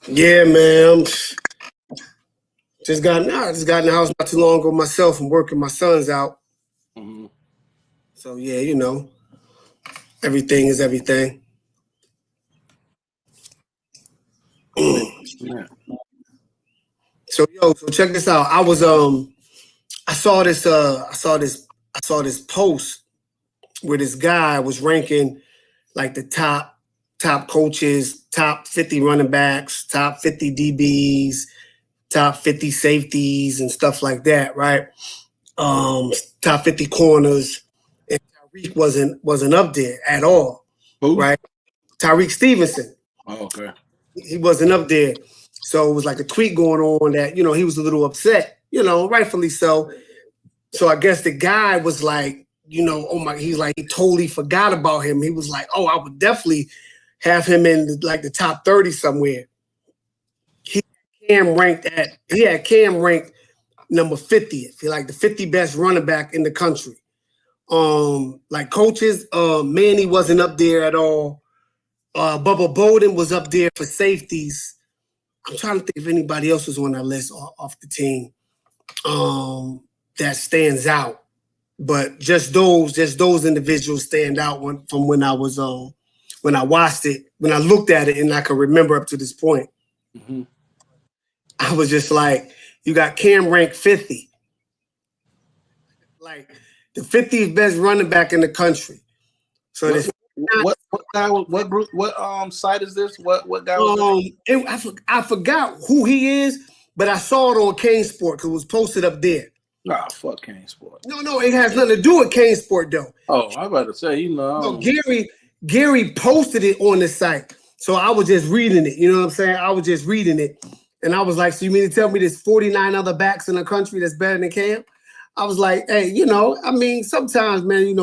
Yeah, man. Just got in the house not too long ago myself. I'm working my sons out. Mhm. So yeah, everything is everything. Yeah. So check this out. I saw this post where this guy was ranking like the top coaches, top 50 running backs, top 50 DBs, top 50 safeties and stuff like that, right? Top 50 corners. And Tyreek wasn't up there at all, Who? right? Tyreek Stevenson. Oh, okay. He wasn't up there. So it was like a tweet going on that, he was a little upset, rightfully so. So I guess the guy was like, oh my, he's like, he totally forgot about him. He was like, oh, I would definitely have him in like the top 30 somewhere. He had Cam ranked number 50th. He like the 50 best running back in the country. Like coaches, Manny wasn't up there at all. Bubba Bowden was up there for safeties. I'm trying to think if anybody else was on that list off the team that stands out. But just those individuals stand out from when I was when I watched it, when I looked at it, and I can remember up to this point. Mm-hmm. I was just like, you got Cam ranked 50, like the 50th best running back in the country. So this. What guy? What group? What site is this? What guy was I forgot who he is, but I saw it on Kane Sport because it was posted up there. Nah, fuck Kane Sport. No, it has nothing to do with Kane Sport though. Oh, I about to say, No, Gary posted it on the site, so I was just reading it. You know what I'm saying? I was just reading it, and I was like, "So you mean to tell me there's 49 other backs in the country that's better than Cam?" I was like, "Hey, I mean, sometimes, man,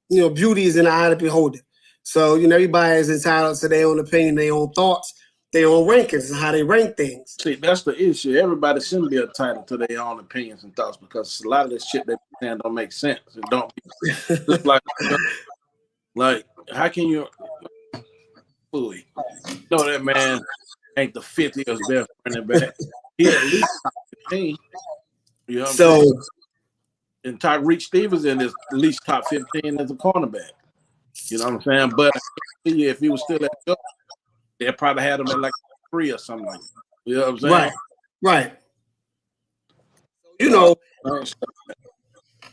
beauty is in the eye of the beholder." So, everybody is entitled to their own opinion, their own thoughts, their own rankings, and how they rank things. See, that's the issue. Everybody shouldn't be entitled to their own opinions and thoughts because a lot of this shit they saying don't make sense. It don't. Just like, how can you fully know that man ain't the 50th best running back? He at least top 15. You know what I'm saying? And Tyreek Stevenson is at least top 15 as a cornerback. You know what I'm saying? But if he was still at the they probably had him at like 3 or something like that. You know what I'm saying? Right.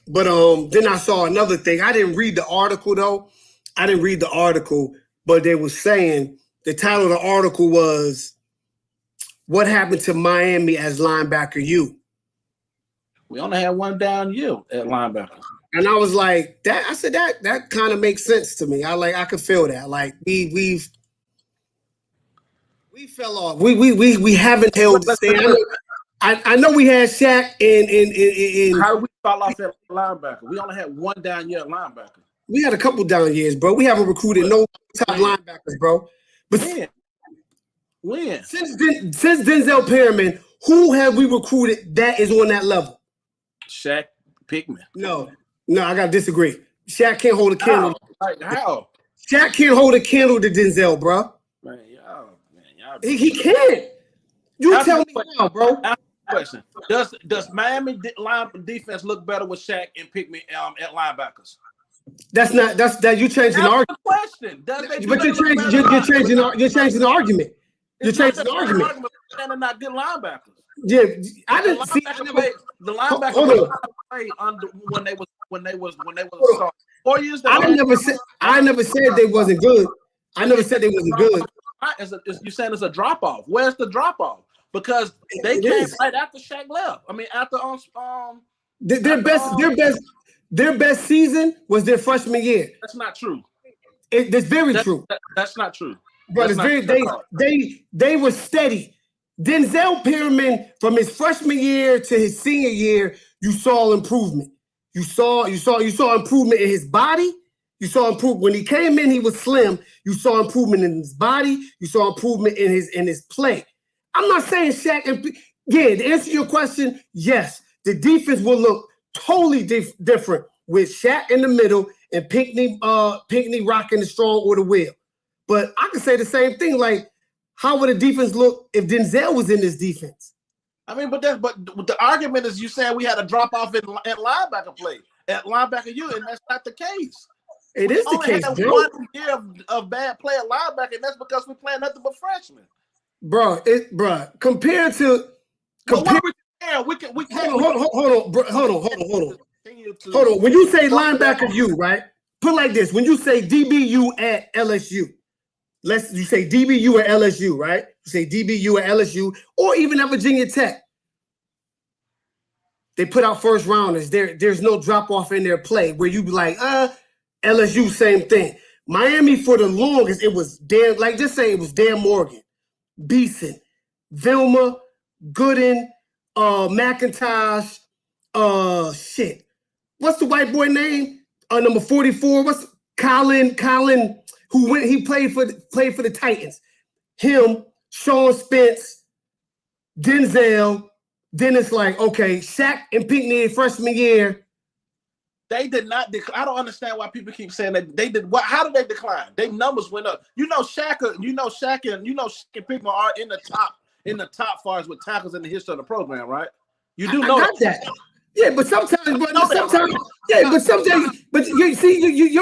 But then I saw another thing. I didn't read the article though. But they were saying the title of the article was "What Happened to Miami as Linebacker U?" We only had one down U at linebacker. And I was like, that. I said that kind of makes sense to me. I could feel that. Like we fell off. We haven't held the stand. I know we had Shaq in How did we fall off at linebacker? We only had one down year at linebacker. We had a couple down years, bro. We haven't recruited no top linebackers, bro. But when? Since Denzel Perriman, who have we recruited that is on that level? Shaq Pickman. No, I gotta disagree. Shaq can't hold a candle. How? Shaq can't hold a candle to Denzel, bro. Man, y'all. He can't. You tell me now, bro. Question: Does Miami line defense look better with Shaq and Pickman at linebackers? That's you changing the argument. Question. But you're changing the argument. You're changing the argument. They're not good linebackers. Yeah, I didn't see the linebackers played under when they was 4 years. I never said they wasn't good. I never said they wasn't good. You saying it's a drop off? Where's the drop off? Because they came right after Shaq left. I mean, after their best season was their freshman year. That's not true. That's very true. That's not true. But it's very they were steady. Denzel Perriman, from his freshman year to his senior year, you saw improvement. You saw improvement in his body. You saw improvement when he came in. He was slim. You saw improvement in his body. You saw improvement in his play. I'm not saying Shaq. To answer your question, yes, the defense will look totally different with Shaq in the middle and Pinckney rocking the strong or the wheel. But I can say the same thing. Like, how would the defense look if Denzel was in this defense? I mean, but the argument is you saying we had a drop off in linebacker play at linebacker you, and that's not the case. It is the case, bro. One year of bad play at linebacker, and that's because we're playing nothing but freshmen. Bro, compared to hold on. When you say linebacker you, right? Put it like this. When you say DBU at LSU, you say DBU at LSU, right? You say DBU at LSU, or even at Virginia Tech. They put out first rounders. There's no drop off in their play where you be like, LSU, same thing. Miami for the longest, it was just say it was Dan Morgan, Beeson, Vilma, Gooden, McIntosh, shit. What's the white boy name? Number 44. What's Colin, who went, he played for the Titans. Him, Sean Spence, Denzel. Then it's like, okay, Shaq and Pinckney freshman year. They did not decline. I don't understand why people keep saying that they did. How did they decline? Their numbers went up. Shaq and people are in the top fars with tackles in the history of the program, right? You do know that. Yeah, but sometimes, you're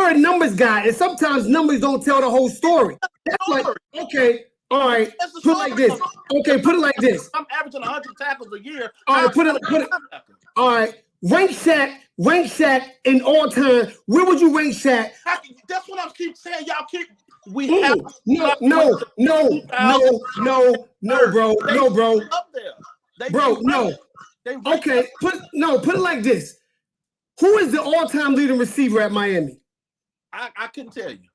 a numbers guy, and sometimes numbers don't tell the whole story. That's like, okay, all right, put it like this. Okay, put it like this. I'm averaging 100 tackles a year. All right, put it. All right, rank Shaq in all time. Where would you rank Shaq? That's what I keep saying. Y'all keep. No, bro. Up there. Bro, no. Okay, put it like this. Who is the all-time leading receiver at Miami? I couldn't tell you.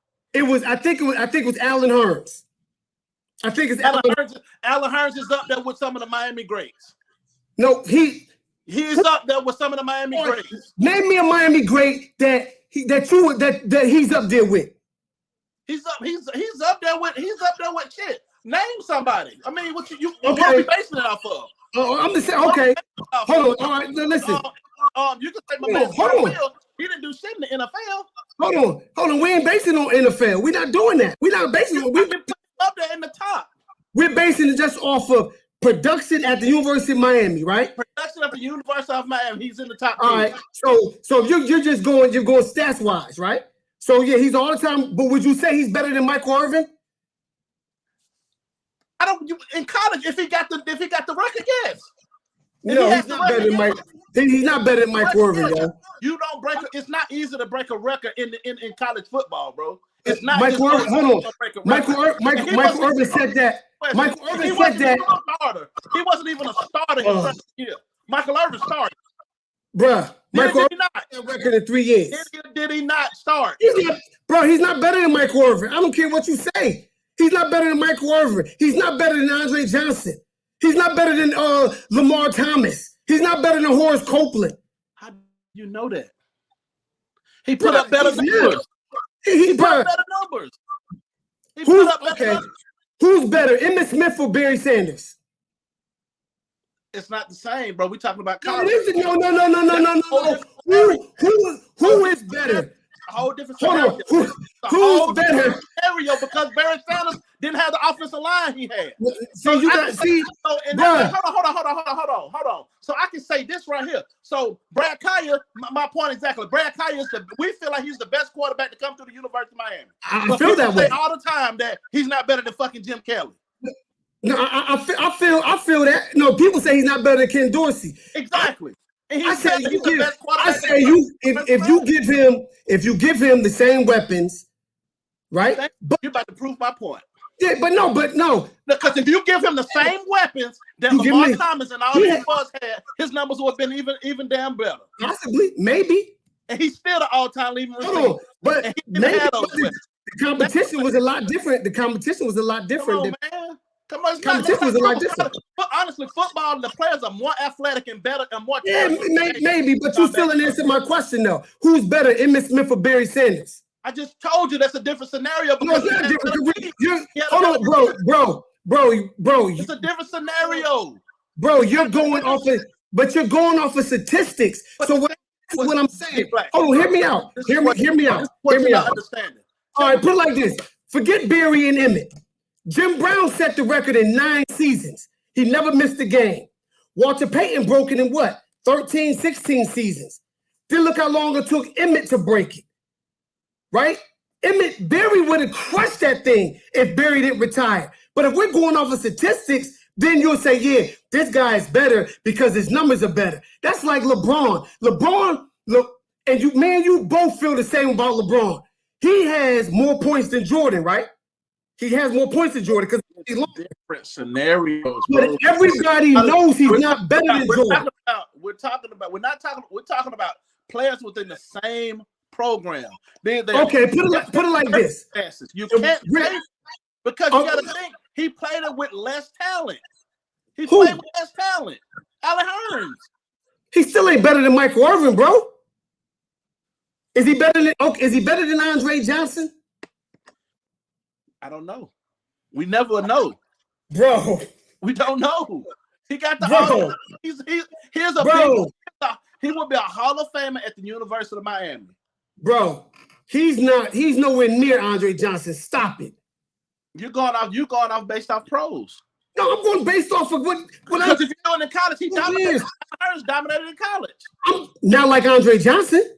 I think it was Allen Hurns. I think it's Allen Hurns. Allen Hurns is up there with some of the Miami greats. No, he's up there with some of the Miami greats. Name me a Miami great that he's up there with. He's up there with shit. Name somebody. I mean, what you okay. What are we basing it off of? I'm just saying. Okay, hold on. All right, listen. You can say my man. Hold on. He didn't do shit in the NFL. Hold on. We ain't basing it on NFL. We're not doing that. We're not basing it. We've been up there in the top. We're basing it just off of production at the University of Miami, right? Production at the University of Miami. He's in the top. All right. So you're going stats wise, right? So yeah, he's all the time. But would you say he's better than Michael Irvin? In college, if he got the record, yes. No, he's not better than Mike. He's not better than Mike Irvin, yo. You don't break. It's not easy to break a record in college football, bro. It's not. Michael Irvin, hold on. Michael Irvin said that. Michael Irvin said that. He wasn't even a starter in freshman year. Michael Irvin started. Bruh, Michael Irvin had a record in 3 years. Did he not start? He's not better than Michael Irvin. I don't care what you say. He's not better than Michael Irvin. He's not better than Andre Johnson. He's not better than Lamar Thomas. He's not better than Horace Copeland. How do you know that? He put up better numbers. He put up better numbers. Who's better, Emmitt Smith or Barry Sanders? It's not the same, bro. We talking about college. No. Who is better? A whole different scenario. Who's better? Scenario because Barry Sanders didn't have the offensive line he had. So you got hold on. So I can say this right here. So Brad Collier, my point exactly. Brad Collier we feel like he's the best quarterback to come through the University of Miami. I feel that way all the time that he's not better than fucking Jim Kelly. No, I feel that. No, people say he's not better than Ken Dorsey. Exactly. If you give him the same weapons, right? You're about to prove my point. Yeah, but no. Because if you give him the same weapons that Lamar Thomas and all these boys had, his numbers would have been even damn better. Possibly, maybe. And he's still the all-time leading receiver. Hold on, but maybe the competition was a lot different. Man. Come on, competition was a lot different. But honestly, football, the players are more athletic and better and more. Yeah, maybe, but you still didn't answer my question though. Who's better, Emmitt Smith or Barry Sanders? I just told you that's a different scenario. No, it's not different. Hold on, bro. It's a different scenario. Bro, you're going off of statistics. So what I'm saying? Hold on, hear me out. Hear me out. Understanding. All right, put it like this. Forget Barry and Emmett. Jim Brown set the record in 9 seasons. He never missed a game. Walter Payton broke it in what? 13, 16 seasons. Then look how long it took Emmett to break it. Right? Barry would have crushed that thing if Barry didn't retire. But if we're going off of statistics, then you'll say, yeah, this guy is better because his numbers are better. That's like LeBron. Look, and you both feel the same about LeBron. He has more points than Jordan, right? He has more points than Jordan because he's different scenarios. But everybody knows he's not better than Jordan. We're talking about players within the same program. Okay, put it like this. You can't say, because you got to think he played it with less talent. He played with less talent. Allen Hurns. He still ain't better than Michael Irvin, bro. Is he better than Andre Johnson? I don't know. We never know, bro. We don't know. He got the. Bro. Here's a bro. He would be a Hall of Famer at the University of Miami. Bro, he's nowhere near Andre Johnson. Stop it. You're going off based off pros. No, I'm going based off of what because if you're doing in college, he dominated in college. Not like Andre Johnson.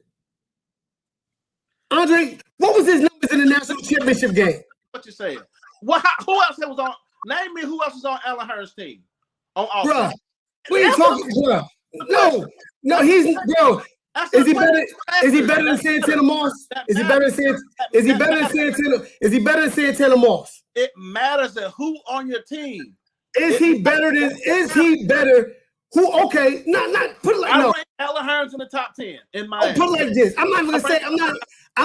Andre, what was his numbers in the national championship game? What you saying? Who else was on? Name me who else was on Allen Hurns' team. On offense. Bruh, what are you talking, bruh? No, he's bro. Is he better than Santana Moss? Is he better than Santana Moss? It matters that who on your team. Is he better? Who? Okay, not put it like I rank Allen Hurns in the top 10 in Miami. Put it like this. I'm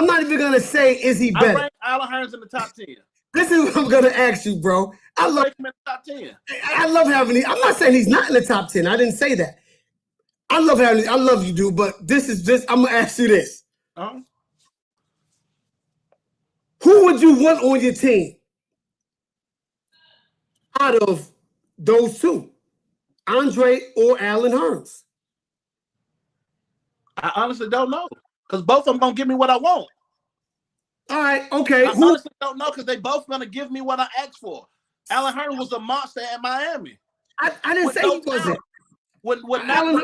not even gonna say is he better. I rank Allen Hurns in the top 10. This is what I'm gonna ask you, bro. I love him in the top 10. I love having him. I'm not saying he's not in the top 10. I didn't say that. I love you, dude. But I'm gonna ask you this. Who would you want on your team out of those two? Andre or Allen Hurns? I honestly don't know. Because both of them gonna give me what I want. All right, okay. I honestly don't know because they both gonna give me what I asked for. Allen Hurns was a monster at Miami. I didn't say he wasn't. Allen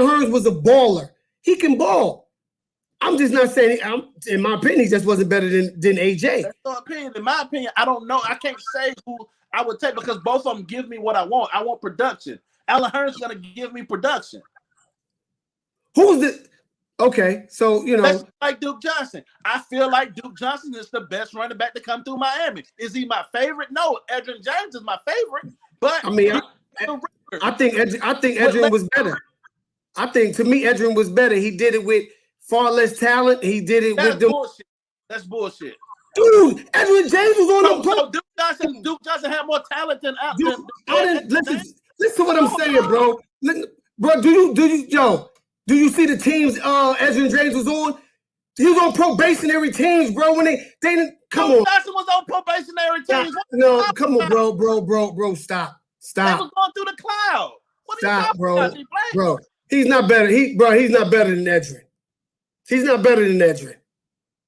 Hurns was a baller. He can ball. I'm just not saying. In my opinion, he just wasn't better than AJ. That's your opinion. In my opinion, I don't know. I can't say who I would take because both of them give me what I want. I want production. Allen Hurns is gonna give me production. Who's the? Okay, so that's like Duke Johnson. I feel like Duke Johnson is the best running back to come through Miami. Is he my favorite? No, Edgerrin James is my favorite. But I mean, I think Edgerrin was better. I think to me, Edgerrin was better. He did it with far less talent. He did it with bullshit. That's bullshit. Dude, Edgerrin James was on the Duke Johnson had more talent than listen to what I'm saying, bro. Bro, do you see the teams Edgerrin James was on? He was on probationary teams, bro. When they didn't come on. Johnson was on probationary teams. No, come on, bro. Stop. They was going through the cloud. What are you talking about? Bro, he's not better. He's not better than Edgerrin. He's not better than Edgerrin.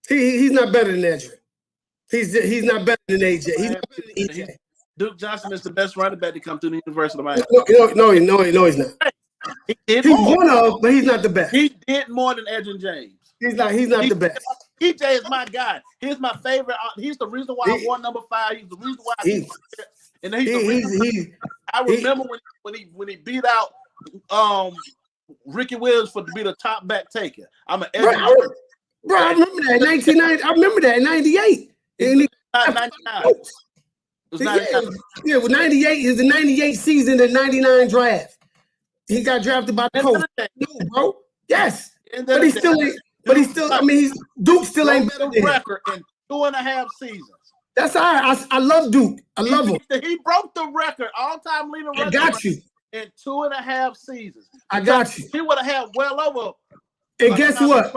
He's not better than Edgerrin. He's not better than AJ. He's not better than EJ. Duke Johnson is the best running back to come to the University of Miami. No, he's not. He's one of, but he's not the best. He did more than Edgerrin James. He's not the best. EJ is my guy. He's my favorite. He's the reason why I won number 5. He's the reason why I remember when he beat out Ricky Williams to be the top back taker. I'm an Edgerrin. Bro, I remember that in 1990. I remember that in 98. And 99. It was 99. Yeah, well, 98 is the 98 season, the 99 draft. He got drafted by the Colts. No, bro. Yes. But he still ain't. But he's still. I mean, Duke still ain't better than him. Record in 2.5 seasons. That's all right. I love Duke. I love him. He broke the record, all-time leading record. I got you. In 2.5 seasons. I got you. He would have had well over. And guess what?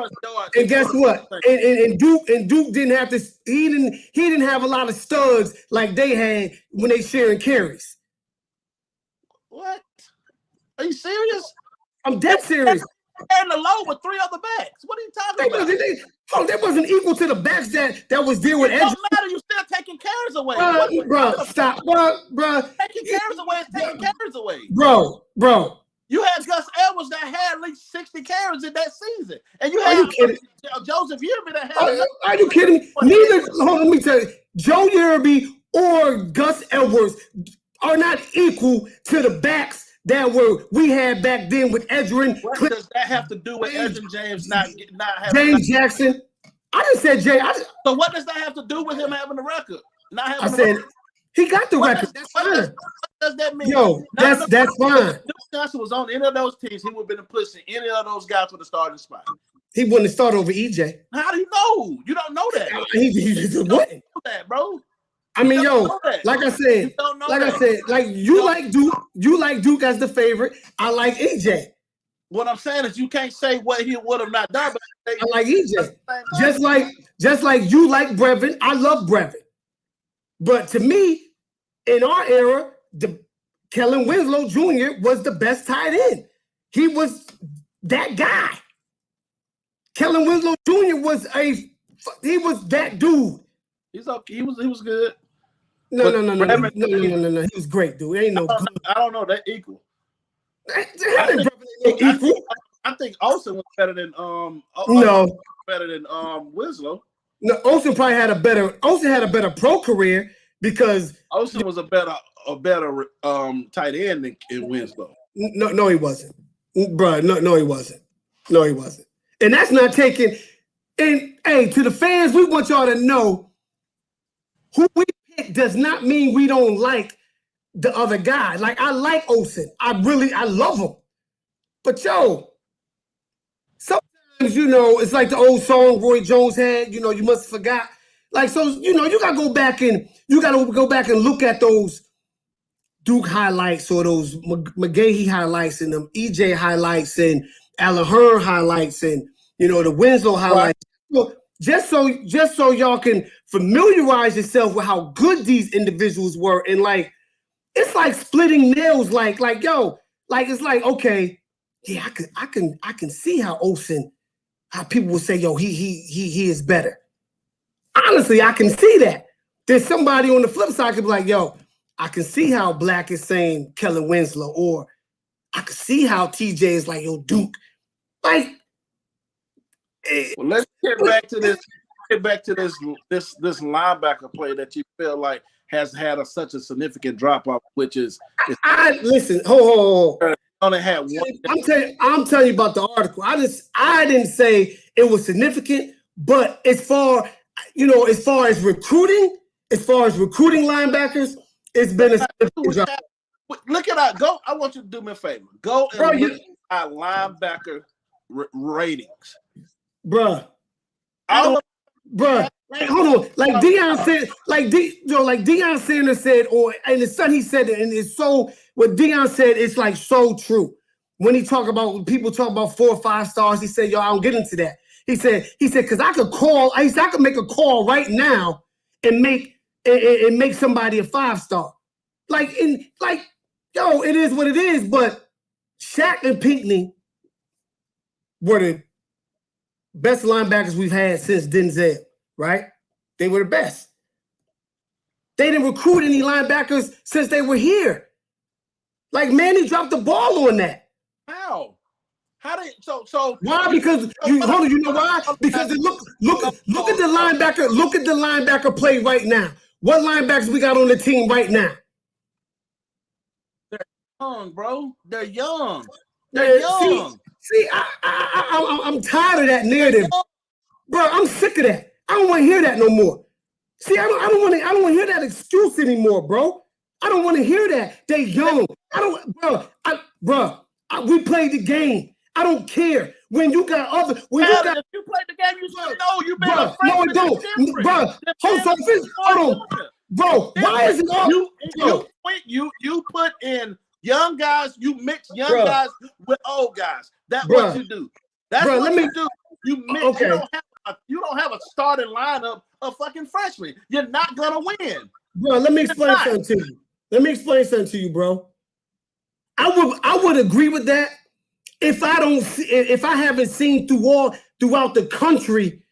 And Duke didn't have to. He didn't have a lot of studs like they had when they sharing carries. What? Are you serious? I'm dead serious. carrying the load with 3 other backs. What are you talking about? They wasn't equal to the backs that was there with It Edge. don't matter. You still taking carries away. Bro, stop, bro. Taking carries away is taking carries away. Bro. You had Gus Edwards that had at least 60 carries in that season, and you had Joseph Yearby that had. Are you kidding me? Neither. Hold on, let me tell you. Joe Yearby or Gus Edwards are not equal to the backs that we had back then with Edgerrin. What does that have to do with Edgerrin James not having James Jackson? I didn't say Jay. So what does that have to do with him having the record? Not having I said record? he got the record. That's fine. What does that mean? Yo, that's fine. If Johnson was on any of those teams, he would have been pushing any of those guys for the starting spot. He wouldn't have started over EJ. How do you know? You don't know that. He don't know that, bro. I mean, like I said, you like Duke as the favorite. I like EJ. What I'm saying is you can't say what he would have not done. But I like EJ. Just like you like Brevin. I love Brevin. But to me, in our era, Kellen Winslow Jr. was the best tight end. He was that guy. Kellen Winslow Jr. was that dude. He's okay. He was good. No. He was great, dude. It ain't no good. I don't know. That equal. I think Olsen was better than Winslow. No, Olsen probably had a better pro career because Olsen was a better tight end than Winslow. No, he wasn't, bro. No, he wasn't. No, he wasn't. And that's not taking. And hey, to the fans, we want y'all to know who we pick does not mean we don't like the other guy. Like I like Olsen. I love him. But yo, sometimes it's like the old song Roy Jones had. You must have forgot. Like so, you gotta go back and look at those Duke highlights or those McGahee highlights and them EJ highlights and Alan Hearn highlights and the Winslow highlights. Right. Just so y'all can familiarize yourself with how good these individuals were, and like it's like splitting nails. Like it's like okay, yeah, I can see how Olsen, how people will say, yo, he is better. Honestly, I can see that. There's somebody on the flip side could be like, yo, I can see how Black is saying Kellen Winslow, or I can see how TJ is like, yo, Duke. Like, well, let's get back to this. This linebacker play that you feel like has had such a significant drop off, which is listen. Hold. Only had one. I'm telling you about the article. I didn't say it was significant, but as far as recruiting linebackers, it's been a significant drop. Look at that. Go. I want you to do me a favor. Go and look at our linebacker ratings, bruh. Hold on. Like Deion said, like Deion Sanders said, or and his son, he said it, and it's so what Deion said, it's like so true. When people talk about 4 or 5 stars, he said, yo, I don't get into that. He said, because I could make a call right now and make somebody a 5-star. Yo, it is what it is, but Shaq and Pinckney were the best linebackers we've had since Denzel, right? They were the best. They didn't recruit any linebackers since they were here. Like Manny dropped the ball on that. How? How did so? Why? Because you know why? Because look at the linebacker. Look at the linebacker play right now. What linebackers we got on the team right now? They're young, bro. They're young. They're young. See, I'm tired of that narrative, bro. I'm sick of that. I don't want to hear that no more. See, I don't want to hear that excuse anymore, bro. I don't want to hear that. They young. We played the game. I don't care. When you got if you played the game, you should know you been a no, it don't, bro. Hold on, bro. Why is it all? You put in young guys. You mix young guys with old guys. That's what you do. That's what you do. You mix. Okay. You don't have a starting lineup of fucking freshmen. You're not gonna win, bro. Let me explain something to you. Bro. I would agree with that. if I haven't seen throughout the country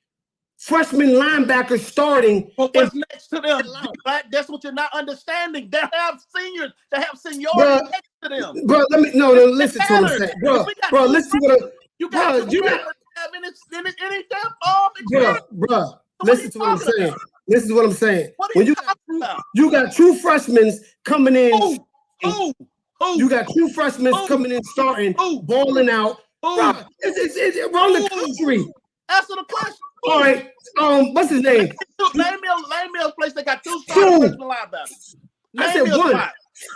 freshman linebackers starting. But what's next to them? That's what you're not understanding. They have seniors. They have seniority next to them. Bro, listen to what I'm saying. Bro, listen to what you got. You not have any depth bro. Listen to what I'm saying. This is what I'm saying. What are you talking about? You got true freshmen coming in. Who? You got true freshmen coming in, starting, balling out. Bro, it's around the country. Answer the question. All right. What's his name? Name me a place that got two freshman linebackers. I said one.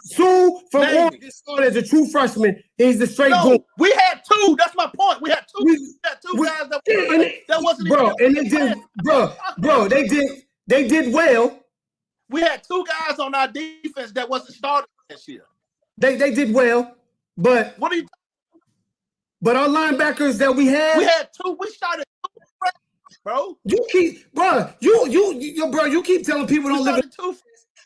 Sue from Oregon started as a true freshman. He's the straight goal. We had two. That's my point. We had two guys that wasn't bro, and they did, bro. They did well. We had two guys on our defense that wasn't started this year. They did well, but what are you? But our linebackers that we had two. We started two, bro. You keep keep telling people don't live in two.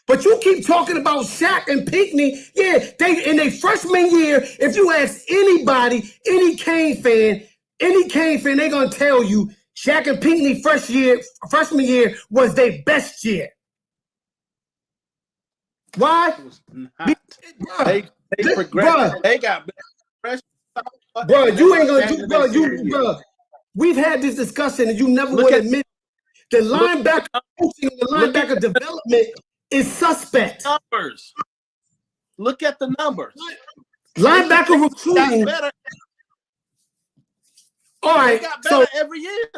But you keep talking about Shaq and Pinckney. Yeah, they in their freshman year, if you ask anybody, any Kane fan, they're gonna tell you Shaq and Pinckney freshman year was their best year. Why? They progressed. They got better. Bro, you ain't gonna do, bro. We've had this discussion and you never would admit the linebacker coaching and the linebacker development is suspect. Numbers. Look at the numbers. Linebacker recruiting. All right. They got better every year.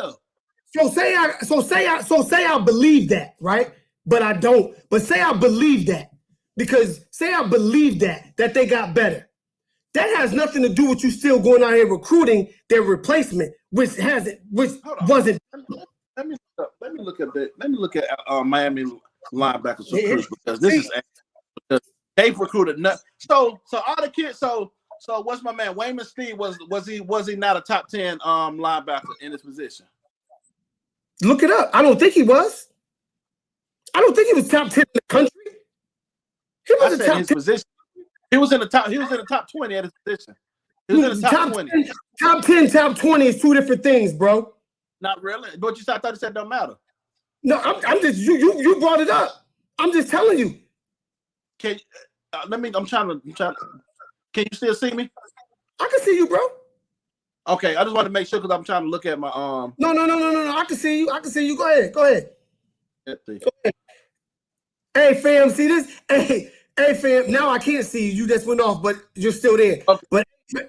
So say I believe that, right? But I don't. But say I believe that. Because say I believe that they got better. That has nothing to do with you still going out here recruiting their replacement, which wasn't. Let me look at that. Let me look at Miami linebackers because this is because they've recruited nothing. So all the kids. So what's my man Wayman Steve was he not a top 10 linebacker in his position? Look it up. I don't think he was. I don't think he was top 10 in the country. He was in top 10 position. He was in the top 20 at his position. He was in the top 20. Top 10, top 20 is two different things, bro. Not really. But I thought you said it don't matter. No, I'm just you brought it up. I'm just telling you. Can I'm trying to. Can you still see me? I can see you, bro. Okay, I just want to make sure because I'm trying to look at my No. I can see you. Go ahead. Hey, fam, see this? Hey, fam. Now I can't see you. You just went off, but you're still there. Okay.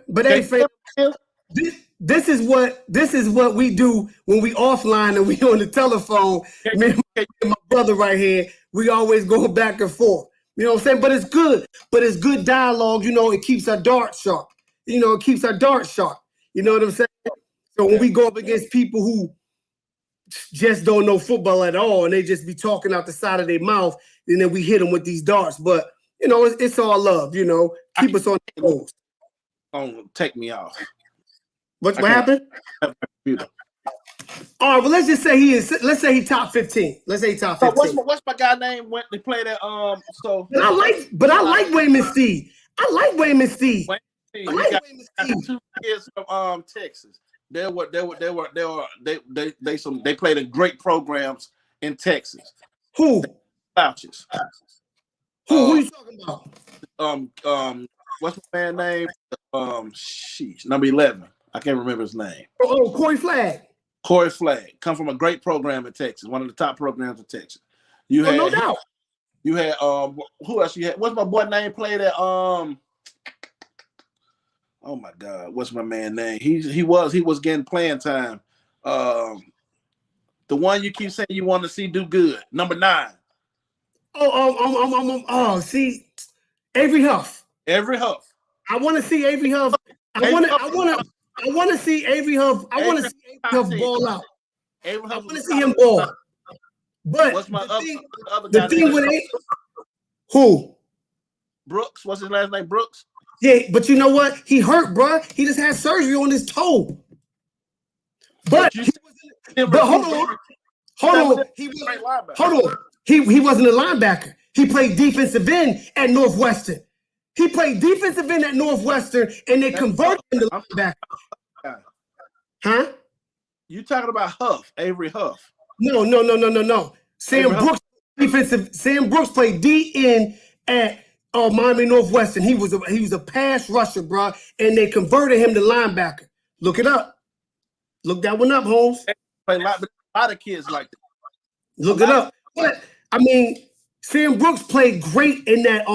But hey, fam. This is what we do when we offline and we on the telephone. Me and my brother right here, we always go back and forth. You know what I'm saying? But it's good. But it's good dialogue. You know, it keeps our dart sharp. You know, it keeps our dart sharp. You know what I'm saying? So when we go up against people who just don't know football at all and they just be talking out the side of their mouth, and then we hit them with these darts. But, you know, it's all love, you know. Keep us on the goals. Take me off. What happened? All right, well, let's just say he top 15. Let's say he top 15. So what's my guy name when they played at But I like Wayman Steve. I like Wayman Steve. Two kids from Texas. They played in great programs in Texas. Who? Vouchers. Who you talking about? What's my man name? Number 11. I can't remember his name. Oh, Corey Flagg. Corey Flagg. Come from a great program in Texas, one of the top programs in Texas. No doubt. You had who else you had? What's my boy name played at oh my God, what's my man name? He was getting playing time. The one you keep saying you want to see do good, number 9. See, Avery Huff. Avery Huff. I want to see Avery Huff. I want to see Avery Huff. I want to see Avery Huff ball out. I want to see him ball. But what's my the thing with who? Brooks. What's his last name? Brooks. Yeah, but you know what? He hurt, bro. He just had surgery on his toe. But hold on. He wasn't a linebacker. He played defensive end at Northwestern. He played defensive end at Northwestern, and they converted him to linebacker. Huh? You talking about Huff, Avery Huff? No. Sam Brooks played DN at Miami Northwestern. He was a pass rusher, bro, and they converted him to linebacker. Look it up. Look that one up, Holmes. A lot of kids like that. Look it up. But I mean, Sam Brooks played great in that.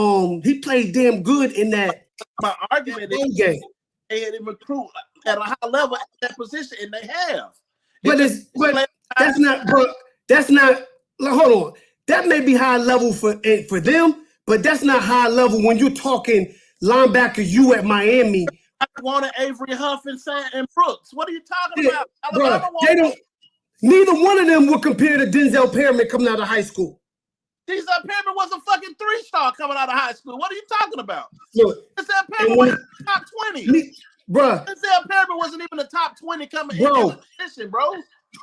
He played damn good in that. My argument is game. They had him recruit at a high level at that position, and they have. But that's not. Bro, that's not. Hold on. That may be high level for them, but that's not high level when you're talking linebacker. You at Miami. I wanted Avery Huff and Brooks. What are you talking about? Bro, they don't. Neither one of them will compare to Denzel Perryman coming out of high school. Denzel Perryman was a fucking 3-star coming out of high school. What are you talking about? Look, Denzel Perryman was top 20. Bro, Denzel Perryman wasn't even the top 20 coming into the position, bro.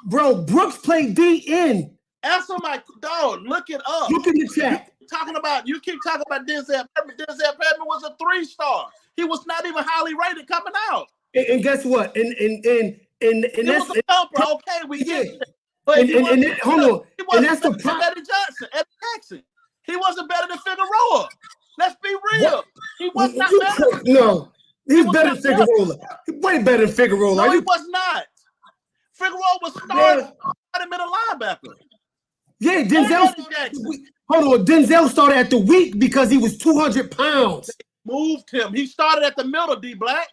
Bro, Brooks played DN. Answer my dog. Look it up. Look in the chat. You keep talking about Denzel Perryman. Denzel Perryman was a 3-star. He was not even highly rated coming out. And guess what? And was a thumper. Okay, we get it. But hold on. And that's the problem. Eddie Jackson. He wasn't better than Figueroa. Let's be real. What? He was not better. No, he's better than Figueroa. Way better than Figueroa. No, he was not. Figueroa was starting middle linebacker. Yeah, Denzel. Hold on, Denzel started at the weak because he was 200 pounds. They moved him. He started at the middle, D Black.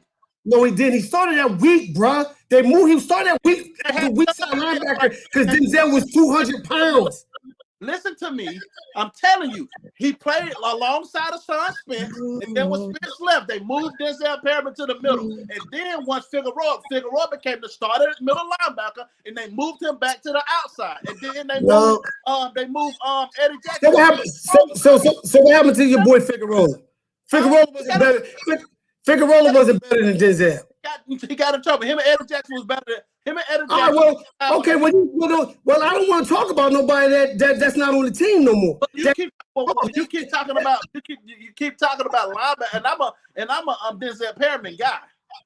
No, he didn't. He started at weak, bro. They moved him. Started at weak at the weak side linebacker because Denzel was 200 pounds. Listen to me. I'm telling you, he played alongside of Sean Spence, and then when Spence left, they moved Denzel Perryman to the middle. And then once Figueroa became the starter middle linebacker, and they moved him back to the outside. And then they moved Eddie Jackson. So what happened? So what happened to your boy Figueroa? Figueroa wasn't better than Denzel. He got in trouble. Him and Eddie Jackson was better than him and Eddie Jackson. Okay. Well, I don't want to talk about nobody that's not on the team no more. You keep talking about linebacker, and I'm a Denzel Perryman guy.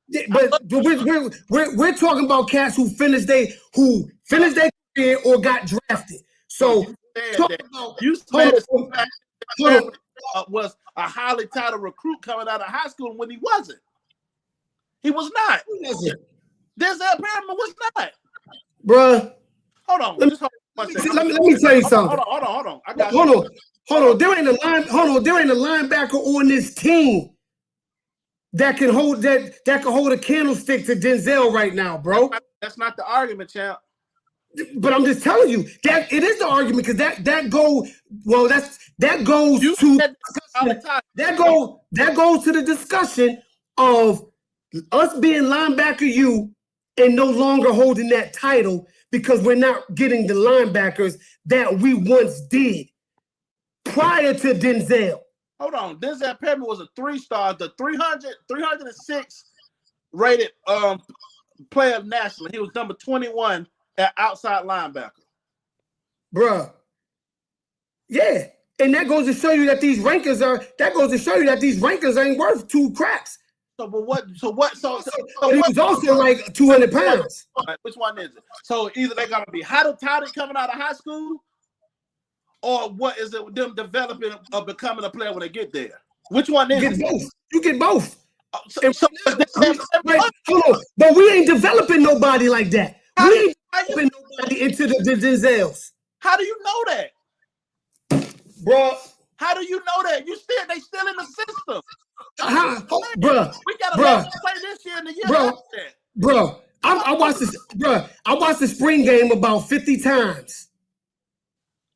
Yeah, but we're talking about cats who finished their career or got drafted. So was a highly touted recruit coming out of high school when he wasn't. He was not. Denzel Perryman was not. Bruh. Hold on. Let me tell you something. Hold on. Hold on. There ain't a linebacker on this team that can hold a candlestick to Denzel right now, bro. That's not the argument, champ. But I'm just telling you that it is the argument because that goes to the discussion of us being linebacker you and no longer holding that title because we're not getting the linebackers that we once did prior to Denzel. Hold on. Denzel Perryman was a 3-star, the 306 rated player nationally. He was number 21 at outside linebacker. Bruh. Yeah. And that goes to show you that these rankings ain't worth 2 cracks. So he was also like 200 pounds. Which one is it? So either they're gonna be highly touted coming out of high school, or what is it with them developing or becoming a player when they get there? Which one is it? You get both. But we ain't developing nobody like that. We ain't developing nobody into the Denzels. How do you know that? Bro. How do you know that? They still in the system. Bruh, we got to play this year and the year after that. Bro, I watched this. Bro, I watched the spring game about 50 times.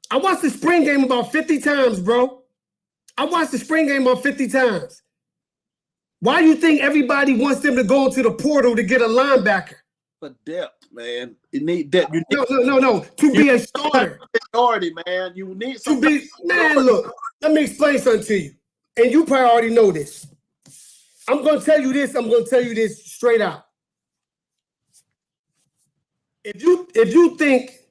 I watched the spring game about 50 times, bro. Why do you think everybody wants them to go into the portal to get a linebacker? For depth, man. You need depth. No. To be a starter. Priority, man. You need to be. Man, look. Let me explain something to you. And you probably already know this. I'm going to tell you this straight out. If you think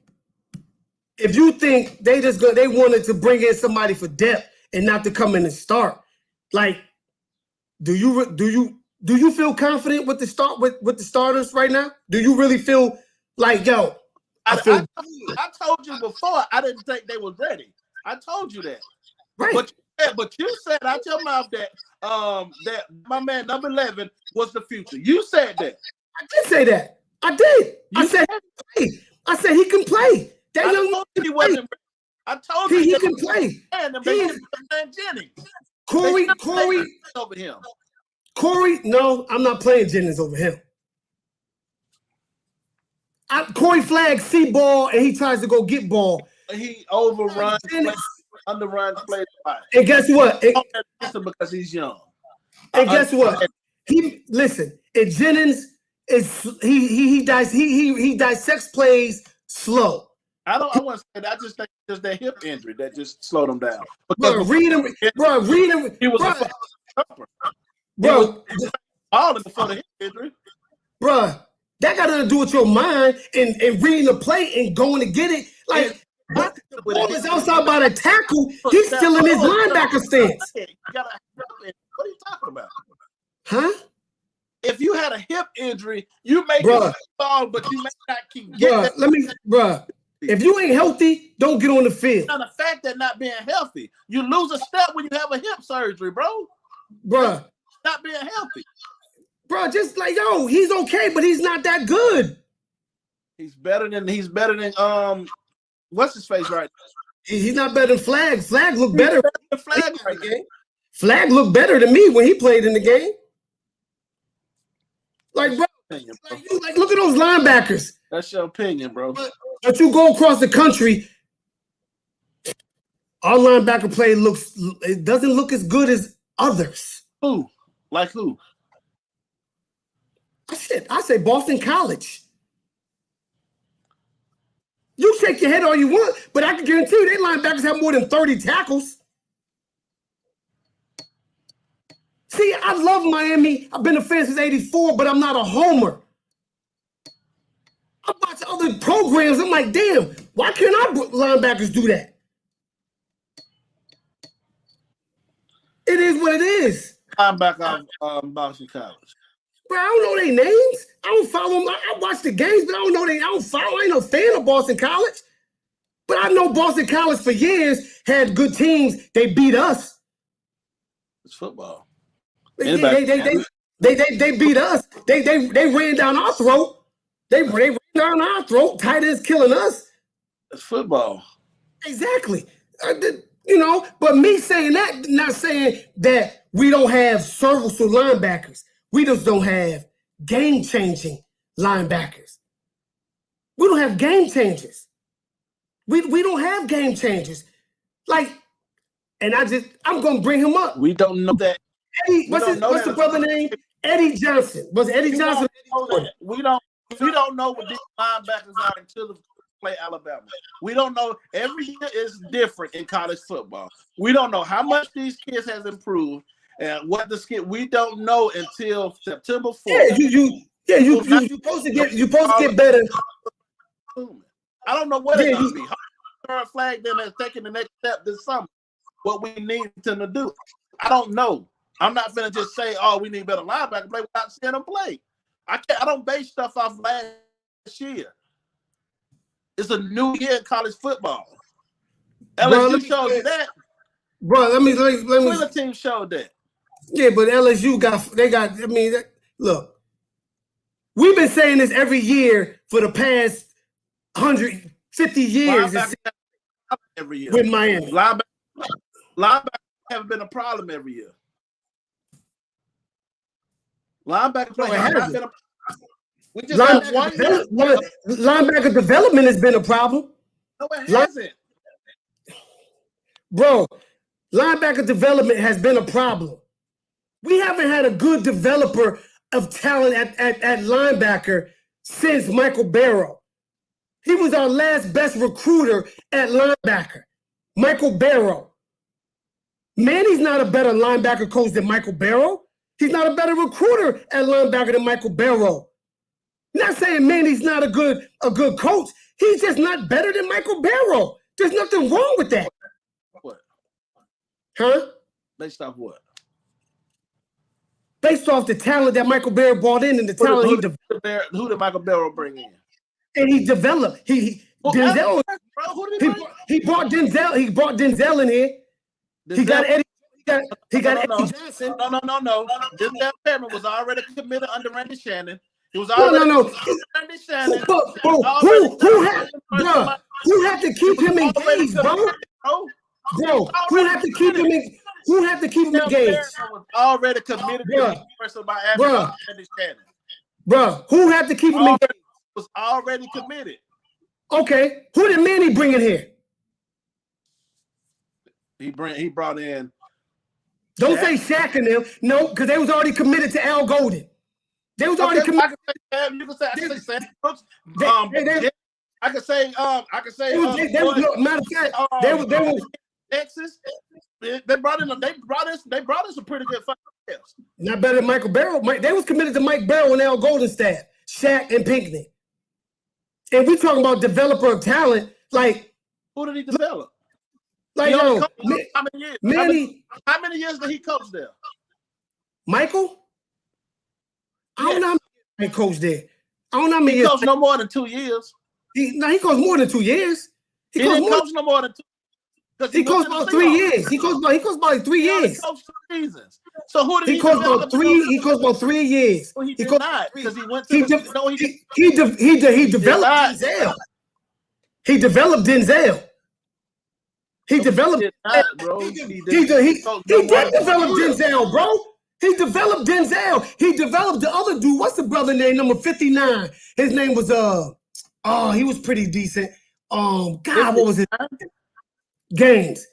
they wanted to bring in somebody for depth and not to come in and start, like Do you feel confident with the starters right now? Do you really feel like, yo, I told you before I didn't think they was ready. I told you that. Right. But you said out your mouth that that my man number 11 was the future. You said that. I did say that. I did. I said he can play. That young man he wasn't. I told you he can play. Corey over him. Corey, no, I'm not playing Jennings over him. Corey flags see ball and he tries to go get ball. He overruns, underruns, plays by. And guess what? Because he's young. And guess what? And Jennings is he dissects plays slow. I want to say that. I just think it's that hip injury that just slowed him down. Read him. He was a bro. All before the hip injury. Bro, that got nothing to do with your mind and reading the play and going to get it. Like, ball is outside by the tackle. He's still in his linebacker stance. What are you talking about? Huh? If you had a hip injury, you may get ball, but you may not keep getting if you ain't healthy, don't get on the field. Now, the fact that not being healthy, you lose a step when you have a hip surgery, bro. Bruh. Not being healthy. Bro, just like, yo, he's okay, but he's not that good. He's better than what's his face right now? He's not better than Flag. Flag looked better. Flag looked better than me when he played in the game. Like, bro, look at those linebackers. That's your opinion, bro. But you go across the country, our linebacker play doesn't look as good as others. Who? Like who? I say Boston College. You shake your head all you want, but I can guarantee you, their linebackers have more than 30 tackles. See, I love Miami. I've been a fan since '84, but I'm not a homer. I watch other programs. I'm like, damn, why can't our linebackers do that? It is what it is. Linebacker Boston College. Bro, I don't know their names. I don't follow them. I watch the games, but I don't know I don't follow. I ain't no fan of Boston College. But I know Boston College for years had good teams. They beat us. It's football. They beat us. They ran down our throat. They ran down our throat. Tight ends killing us. It's football. Exactly. But me saying that, not saying that we don't have serviceable linebackers. We just don't have game-changing linebackers. We don't have game changers. We don't have game changers. Like, and I'm gonna bring him up. We don't know that. Eddie, what's the brother name? Eddie Johnson. Was it Eddie Johnson? We don't know what these linebackers are until they play Alabama. We don't know. Every year is different in college football. We don't know how much these kids has improved and what the skit. We don't know until September 4th. Yeah, you're supposed to get better. I don't know what it's gonna be. Current flag them as taking the next step this summer. What we need them to do. I don't know. I'm not gonna just say, oh, we need better linebacker play without seeing them play. I don't base stuff off last year. It's a new year in college football. LSU showed you that. Bro, let me. The team showed that. Yeah, but LSU look, we've been saying this every year for the past 150 years. Every year with Miami. Linebackers haven't been a problem every year. Linebacker play hasn't been a problem. We just have one year. Linebacker development has been a problem. No, it hasn't. Bro, linebacker development has been a problem. We haven't had a good developer of talent at linebacker since Michael Barrow. He was our last best recruiter at linebacker, Michael Barrow. Manny's not a better linebacker coach than Michael Barrow. He's not a better recruiter at linebacker than Michael Barrow. Not saying Manny's not a good coach. He's just not better than Michael Barrow. There's nothing wrong with that. What? Huh? Based off what? based off the talent that Michael Barrow brought in and the talent who did Michael Barrow bring in? And he developed. Denzel. He brought Denzel. He brought Denzel in here. Denzel, he got Eddie. He got Eddie Johnson. No. Denzel Perryman was already committed under Randy Shannon. He was already Randy Shannon. Who had to keep him engaged, bro? Bro, who had to keep him engaged? Who had to keep him engaged? Was already committed to the person by Randy Shannon. Bro, who had to keep him engaged? Was already committed. Okay, who did Manny bring in here? He brought in. Don't say Shaq and them. No, because they was already committed to Al Golden. They was already committed. You can say I can say Brooks. I can say matter of fact, they were Texas. They brought in some pretty good players. Not better than Michael Barrow. They was committed to Mike Barrow and Al Golden staff, Shaq and Pinckney. And we talking about developer of talent, like who did he develop? Like how many years? How many years did he coach there? Michael? I don't know how many he coached there. I don't know how many years. He coached no more than 2 years. He coached more than 2 years. He didn't coach no more than 2. He coached about 3 years. He coached about 3 years. He coached 2 seasons. So who did he coached about 3? He coached about 3 years. Well, he did not because he went to he developed Denzel. He developed Denzel. He developed bro. He did develop Denzel, bro. He developed Denzel. He developed the other dude. What's the brother name? Number 59. His name was he was pretty decent. God, what was his name? Gaines.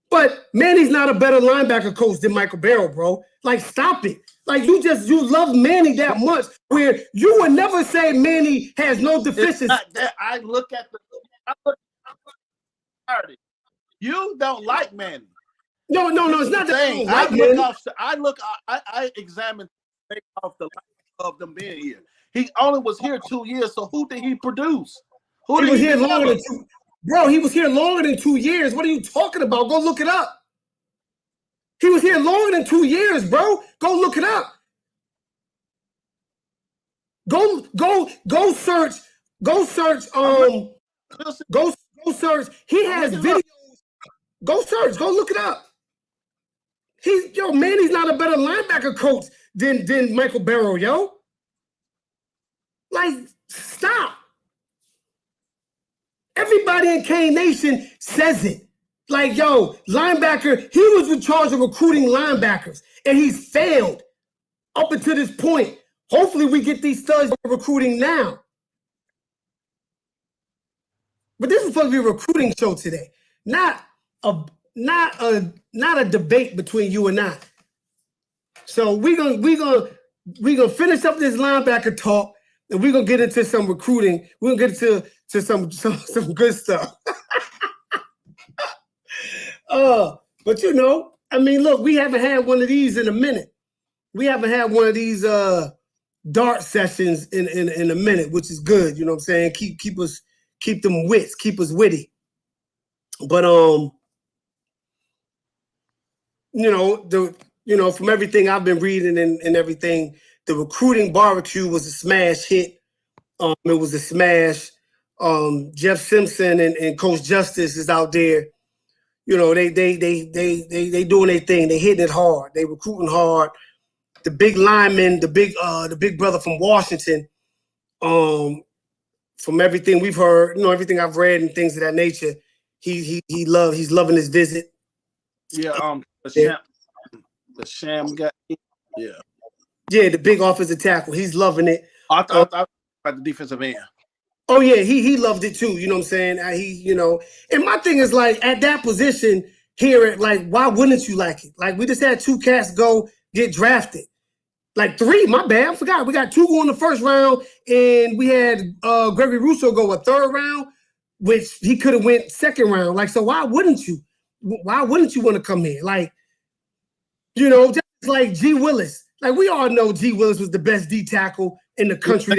But Manny's not a better linebacker coach than Michael Barrow, bro. Like, stop it. Like, you love Manny that much where you would never say Manny has no deficiencies. I look at you don't like Manny. No, it's not that thing. I examine based off the life of them being here. He only was here 2 years, so who did he produce? He was here longer than 2. Bro, he was here longer than 2 years. What are you talking about? Go look it up. He was here longer than 2 years, bro. Go look it up. Go search. Go search. Go search. He has videos. Go search. Go look it up. Manny's not a better linebacker coach than Michael Barrow, yo. Like, stop. Everybody in K Nation says it. Like, yo, linebacker, he was in charge of recruiting linebackers, and he's failed up until this point. Hopefully we get these studs recruiting now. But this is supposed to be a recruiting show today, not a debate between you and I. So we're gonna finish up this linebacker talk, and we're gonna get into some recruiting. We're gonna get to some good stuff. But I mean, look, we haven't had one of these in a minute. We haven't had one of these dart sessions in a minute, which is good. You know what I'm saying? Keep them wits, keep us witty. But from everything I've been reading and everything, the recruiting barbecue was a smash hit. It was a smash. Jeff Simpson and Coach Justice is out there. They doing their thing. They hitting it hard. They recruiting hard. The big lineman, the big brother from Washington. From everything we've heard, everything I've read and things of that nature, he's loving his visit. Yeah. The sham guy. Yeah. Yeah, the big offensive tackle. He's loving it. I thought about the defensive end. Oh yeah, he loved it too. You know what I'm saying? And my thing is, like, at that position here, like, why wouldn't you like it? Like, we just had 2 cats go get drafted. Like 3, my bad. I forgot. We got 2 go in the first round, and we had Gregory Rousseau go a 3rd round, which he could have went 2nd round. Like, so why wouldn't you? Why wouldn't you want to come here? Like, just like G. Willis. Like, we all know G. Willis was the best D tackle in the country.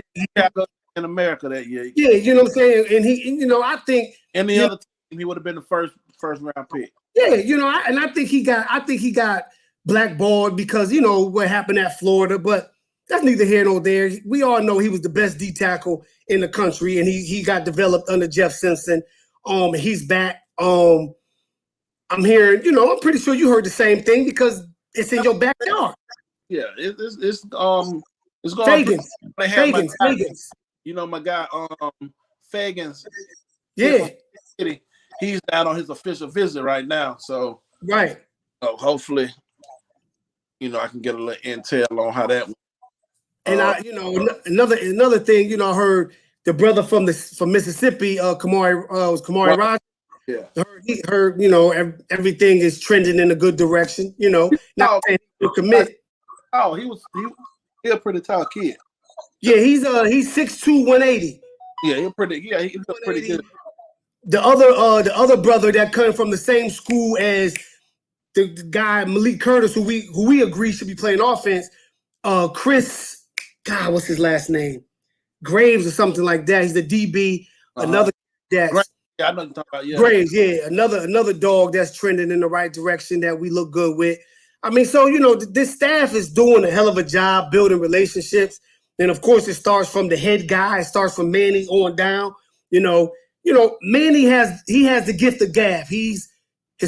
In America that year. Yeah, you know what I'm saying? And he, I think in the other team, he would have been the first round pick. Yeah, I think he got blackballed because what happened at Florida, but that's neither here nor there. We all know he was the best D tackle in the country, and he got developed under Jeff Simpson. He's back. I'm hearing, I'm pretty sure you heard the same thing because it's in your backyard. Yeah, it's going. Fagans. My guy Fagans. Yeah. He's out on his official visit right now. So right. Hopefully, I can get a little intel on how that went. And another thing, I heard the brother from Mississippi, Kamari Rogers. Yeah. Heard, everything is trending in a good direction. Not saying he'll commit. Oh, he's a pretty tall kid. Yeah, he's 6'2", 180. Yeah, he's pretty good. The other brother that came from the same school as the guy Malik Curtis, who we agree should be playing offense, Chris, God, what's his last name? Graves or something like that. He's the DB. Another that's I know what you're talking about. Yeah. Graves, yeah, another dog that's trending in the right direction that we look good with. I mean, so this staff is doing a hell of a job building relationships, and of course, it starts from the head guy. It starts from Manny on down. Manny has the gift of gab. His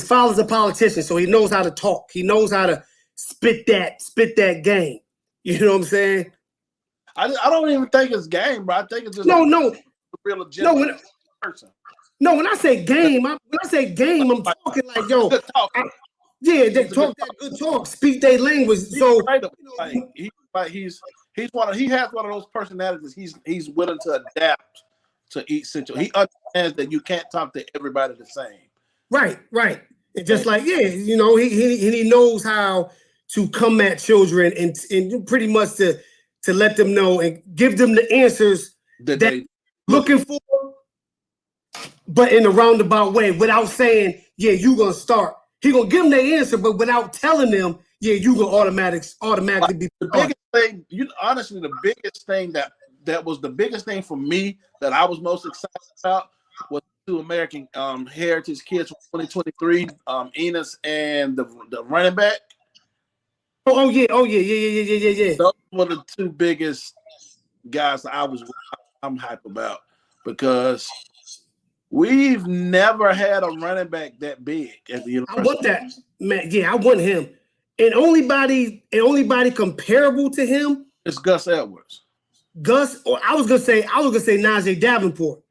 father's a politician, so he knows how to talk. He knows how to spit that game. You know what I'm saying? I don't even think it's game, bro. I think it's just no, a real legitimate person. No, when I say game, I'm talking like they talk that good talk, speak their language. So he has one of those personalities. He's willing to adapt to each situation. He understands that you can't talk to everybody the same. Right. And just he knows how to come at children and pretty much to let them know and give them the answers that they're looking for, but in a roundabout way, without saying, yeah, you gonna start. He gonna give them their answer, but without telling them, yeah, you gonna automatically be the biggest thing. Honestly, the biggest thing that was the biggest thing for me that I was most excited about was two American heritage kids from 2023, Enos and the running back. Oh yeah. Those were the two biggest guys I'm hype about because we've never had a running back that big at the university. I want that, man. Yeah, I want him. And only body comparable to him is Gus Edwards. Or I was gonna say Najee Davenport.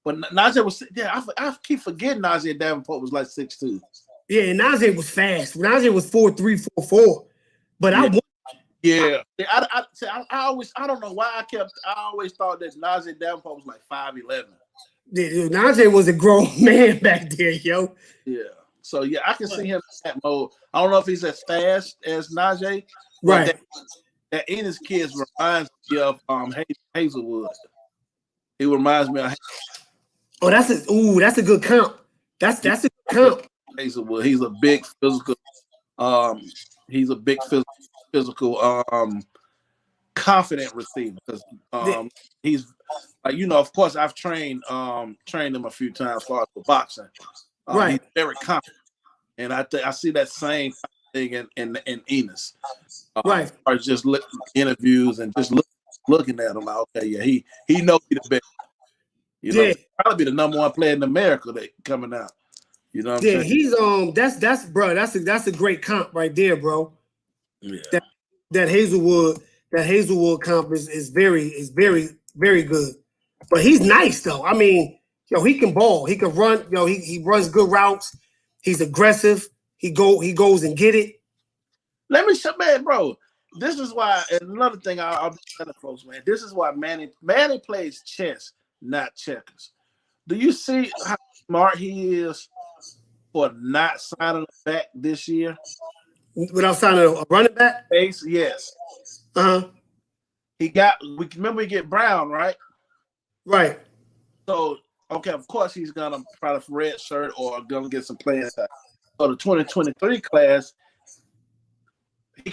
But Najee was I keep forgetting Najee Davenport was like 6'2". Yeah, and Najee was fast. Najee was 4'3", 4'4". But I don't know why I always thought that Najee Davenport was like 5'11". Yeah, Najee was a grown man back there, yo. Yeah. So yeah, I can see him in that mode. I don't know if he's as fast as Najee. Right. That Enos kids reminds me of Hazelwood. He reminds me of Oh, that's a good count. That's a good count. Hazelwood. He's a big physical confident receiver because he's of course I've trained him a few times for boxing. Right. He's very confident, and I see that same thing in Enos. Right. Or just interviews and just looking at him like, okay, yeah, he knows he's the best. He'll probably be the number one player in America that coming out. You know what I'm saying? He's that's a great comp right there, bro. Yeah. That Hazelwood comp is very, very good. But he's nice though. I mean, he can ball, he can run, he runs good routes, he's aggressive, he goes and get it. Let me show, man, bro. This is why, and another thing I'll be telling folks, man, this is why Manny plays chess, not checkers. Do you see how smart he is for not signing back this year? Without signing a running back? Yes. Uh-huh. We get Brown, right? Right. So, okay, of course he's gonna probably red shirt or gonna get some playing time. So the 2023 class, he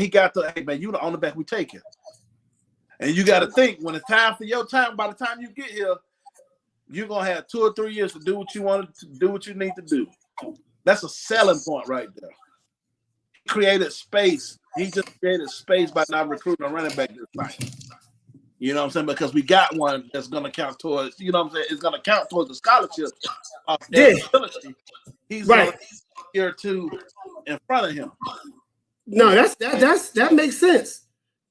got the, hey man, you the only back we take it. And you gotta think when it's time for your time, by the time you get here, you're gonna have 2 or 3 years to do what you want to do, what you need to do. That's a selling point right there. created space. He just created space by not recruiting a running back this time. You know what I'm saying? Because we got one that's going to count towards, you know what I'm saying? It's going to count towards the scholarship of eligibility. He's going to be a year or two in front of him. No, that makes sense.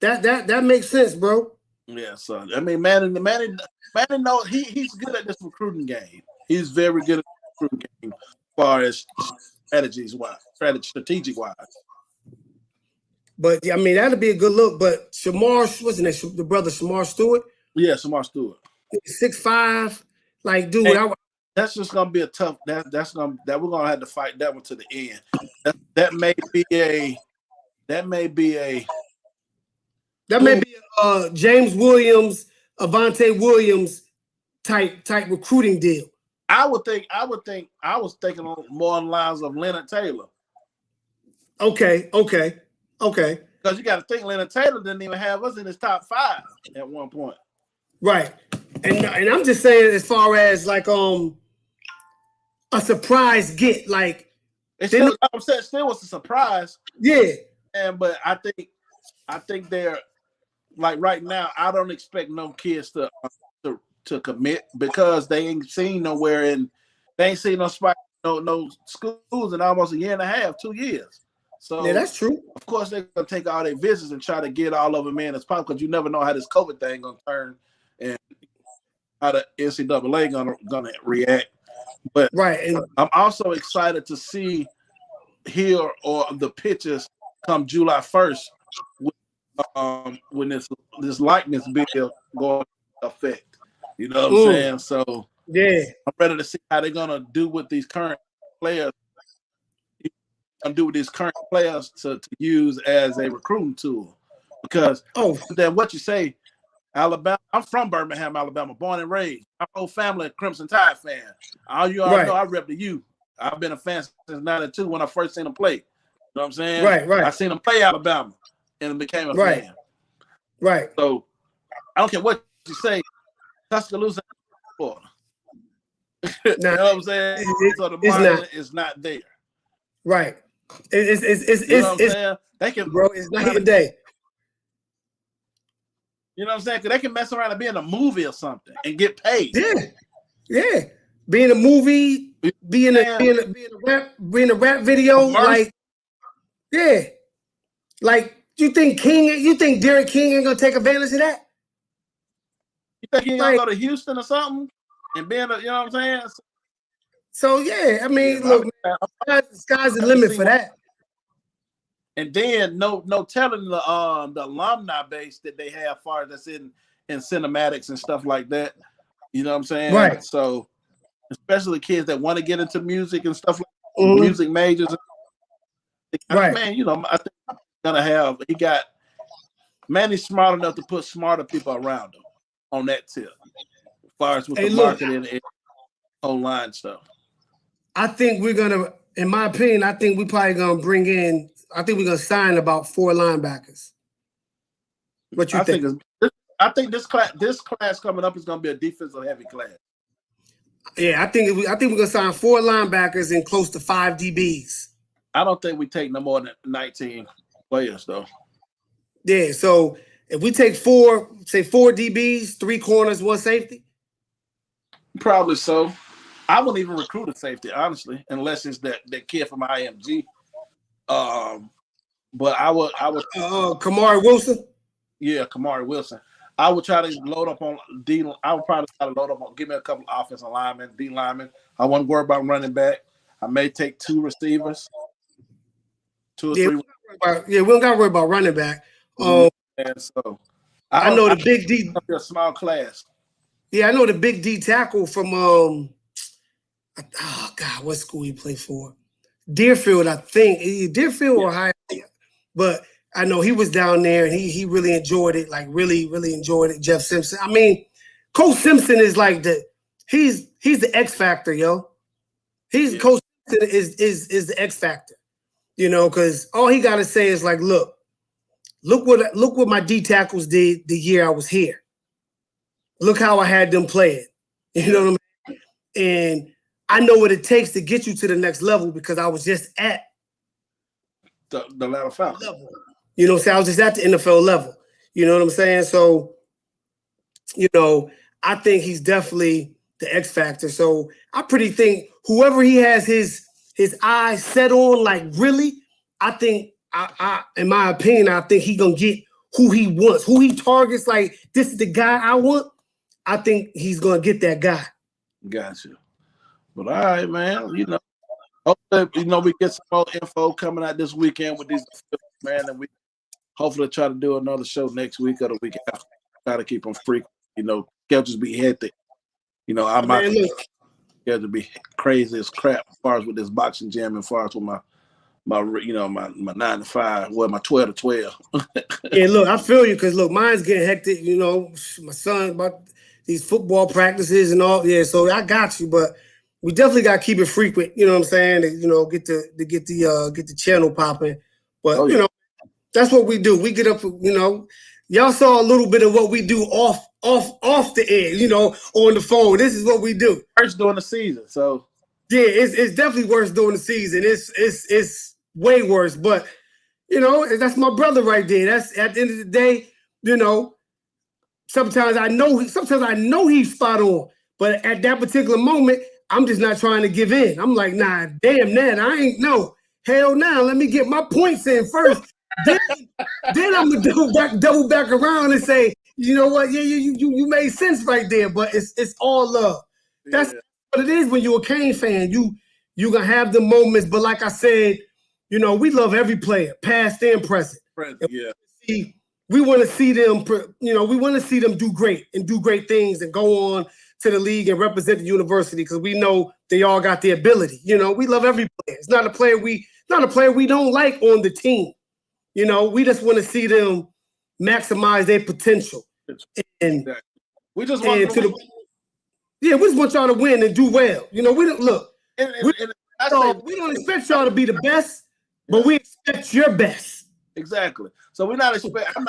That makes sense, bro. Yeah, so I mean, Manny knows he's good at this recruiting game. He's very good at the recruiting game as far as strategic wise. But I mean, that'd be a good look. But Shamar, wasn't it the brother Shamar Stewart? Yeah, Shamar Stewart. 6'5", like dude. That's just gonna be a tough. We're gonna have to fight that one to the end. That may be a James Williams, Avante Williams type recruiting deal. I was thinking more on the lines of Leonard Taylor. Okay. Because you got to think Leonard Taylor didn't even have us in his top 5 at one point. Right. And I'm just saying, as far as like a surprise get, like still was a surprise. Yeah. But I think they're like right now. I don't expect no kids to commit because they ain't seen nowhere and they ain't seen no spot, no schools in almost a year and a half, 2 years. So yeah, that's true. Of course, they're gonna take all their visits and try to get all of them in as possible because you never know how this COVID thing gonna turn and how the NCAA gonna react. But and I'm also excited to hear the pictures come July 1st when this likeness bill go into effect. You know what I'm saying? So yeah, I'm ready to see how they're gonna do with these current players. To use as a recruiting tool, because then what you say, Alabama. I'm from Birmingham, Alabama, born and raised. My whole family a Crimson Tide fan. All you all know, I rep the U. I've been a fan since '92 when I first seen them play. You know what I'm saying? Right. I seen them play Alabama and became a fan. Right. So I don't care what you say, Tuscaloosa, Florida. You know what I'm saying? So the market is not there. Right. You know what I'm saying? They can, bro. It's not even day. You know what I'm saying? Because they can mess around and be in a movie or something and get paid. Yeah. Be in a movie, be in a rap video, like like you think Derek King ain't gonna take advantage of that? You think he gonna go to Houston or something and be in you know what I'm saying? So yeah, I mean, look, man, sky's the limit for that. And then no telling the alumni base that they have, far that's in cinematics and stuff like that. You know what I'm saying? Right. So especially kids that want to get into music and stuff like music majors. Right. Man, you know, I think Manny's smart enough to put smarter people around him on that tip, as far as with the marketing and online stuff. I think we're gonna, in my opinion, I think we're probably gonna we're gonna sign about 4 linebackers. What you think? I think this class coming up is gonna be a defensive heavy class. Yeah, I think we're gonna sign 4 linebackers and close to 5 DBs. I don't think we take no more than 19 players though. Yeah, so if we take 4 DBs, 3 corners, 1 safety. Probably so. I wouldn't even recruit a safety, honestly, unless it's that kid from IMG. But I would Kamari Wilson. Yeah, Kamari Wilson. I would try to load up on D. I would probably try to load up on. Give me a couple of offensive linemen, D linemen. I wouldn't worry about running back. I may take 2 receivers, 2 or 3. We don't got to worry about running back. And so I know the big D. A small class. Yeah, I know the big D tackle from what school he played for? Deerfield, I think. Deerfield or Ohio. But I know he was down there and he really enjoyed it, like really, really enjoyed it. Jeff Simpson. I mean, Coach Simpson is like he's the X factor, yo. Coach Simpson is the X factor, you know, because all he gotta say is like, look what my D tackles did the year I was here. Look how I had them playing. You know what I mean? And I know what it takes to get you to the next level because I was just at the Atlanta Falcons. You know what I'm saying? I was just at the NFL level. You know what I'm saying? So, you know, I think he's definitely the X factor. So I pretty think whoever he has his eyes set on, like really, I think I in my opinion, I think he gonna get who he wants, who he targets. Like this is the guy I want. I think he's gonna get that guy. Gotcha. But all right, man. You know, hopefully, we get some more info coming out this weekend with these man, and we hopefully try to do another show next week or the week after. Try to keep them free. You know, schedules be hectic. You know, I might schedule be crazy as crap as far as with this boxing gym, as far as with my 9 to 5, well, my 12 to 12. Yeah, look, I feel you because look, mine's getting hectic. You know, my son about these football practices and all. Yeah, so I got you, but we definitely got to keep it frequent. You know what I'm saying? You know, get the channel popping. But you know, that's what we do. We get up. You know, y'all saw a little bit of what we do off the air. You know, on the phone. This is what we do. First during the season, so yeah, it's definitely worse during the season. It's way worse, but you know, that's my brother right there. That's at the end of the day, you know. Sometimes I know he's spot on, but at that particular moment, I'm just not trying to give in. I'm like, nah, damn that. I ain't no hell nah. Let me get my points in first. then I'm gonna double back around and say, you know what? Yeah, you made sense right there. But it's all love. That's what it is when you're a Kane fan. You gonna have the moments, but like I said, you know, we love every player, past and present. Yeah. We want to see them, you know, we want to see them do great and do great things and go on to the league and represent the university because we know they all got the ability. You know, we love every player. It's not a player we don't like on the team. You know, we just want to see them maximize their potential. And we just want we just want y'all to win and do well. You know, we don't look. We don't expect y'all to be the best, but we expect your best. Exactly. So we're not expecting.